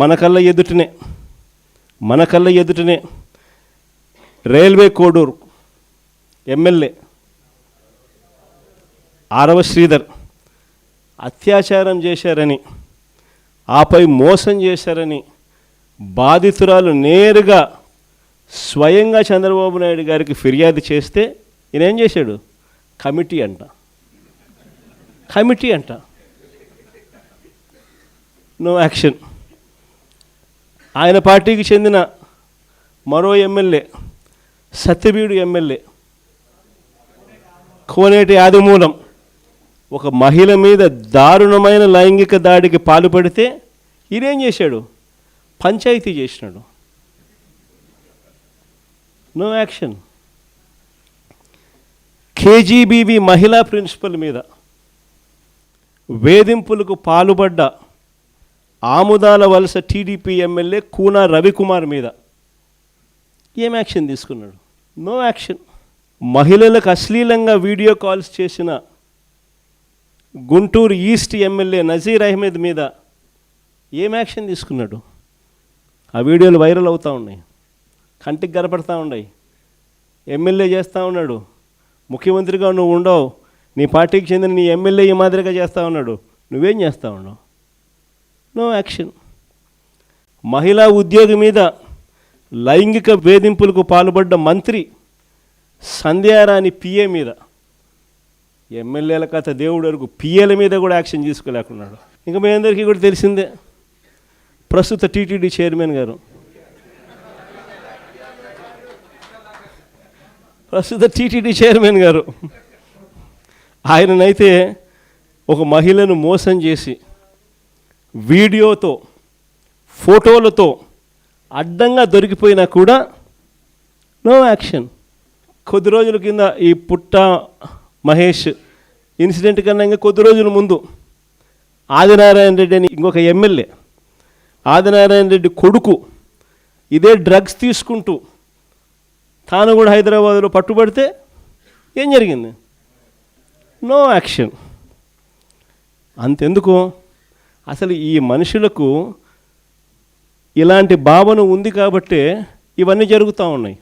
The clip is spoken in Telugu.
మన కళ్ళ ఎదుటనే రైల్వే కోడూరు ఎమ్మెల్యే ఆరవ శ్రీధర్ అత్యాచారం చేశారని, ఆపై మోసం చేశారని బాధితురాలు నేరుగా స్వయంగా చంద్రబాబు నాయుడు గారికి ఫిర్యాదు చేస్తే ఈయన ఏం చేశాడు? కమిటీ అంట. No action. ఆయన పార్టీకి చెందిన మరో ఎమ్మెల్యే, సత్యవీడు ఎమ్మెల్యే కోనేటి ఆదిమూలం ఒక మహిళ మీద దారుణమైన లైంగిక దాడికి పాల్పడితే ఈయనేం చేశాడు? పంచాయతీ చేసినాడు. No action. కేజీబీవీ మహిళా ప్రిన్సిపల్ మీద వేధింపులకు పాల్పడ్డ ఆముదాల వలస టీడీపీ ఎమ్మెల్యే కూనా రవికుమార్ మీద ఏం యాక్షన్ తీసుకున్నాడు? No action. మహిళలకు అశ్లీలంగా వీడియో కాల్స్ చేసిన గుంటూరు ఈస్ట్ ఎమ్మెల్యే నజీర్ అహ్మద్ మీద ఏం యాక్షన్ తీసుకున్నాడు? ఆ వీడియోలు వైరల్ అవుతూ ఉన్నాయి, కంటికి కనపడతా ఉన్నాయి. ఎమ్మెల్యే చేస్తూ ఉన్నాడు, ముఖ్యమంత్రిగా నువ్వు ఉండవు, నీ పార్టీకి చెందిన నీ ఎమ్మెల్యే ఈ మాదిరిగా చేస్తూ ఉన్నాడు, నువ్వేం చేస్తూ ఉన్నావు? No action. మహిళా ఉద్యోగి మీద లైంగిక వేధింపులకు పాల్పడ్డ మంత్రి సంధ్యారాణి పిఏ మీద, ఎమ్మెల్యేల కథ దేవుడు వరకు పిఏల మీద కూడా యాక్షన్ తీసుకోలేకున్నాడు. ఇంకా మీ అందరికీ కూడా తెలిసిందే, ప్రస్తుత టీటీడీ చైర్మన్ గారు ఆయననైతే ఒక మహిళను మోసం చేసి వీడియోతో ఫోటోలతో అడ్డంగా దొరికిపోయినా కూడా నో యాక్షన్. కొద్ది రోజుల కింద ఈ పుట్ట మహేష్ ఇన్సిడెంట్ కన్నా ఇంకా కొద్ది రోజుల ముందు ఆదినారాయణ రెడ్డి అని ఇంకొక ఎమ్మెల్యే, ఆదినారాయణ రెడ్డి కొడుకు ఇదే డ్రగ్స్ తీసుకుంటూ తాను కూడా హైదరాబాద్లో పట్టుబడితే ఏం జరిగింది? No action. అంతెందుకు, అసలు ఈ మనుషులకు ఇలాంటి భావన ఉంది కాబట్టే ఇవన్నీ జరుగుతూ ఉన్నాయి.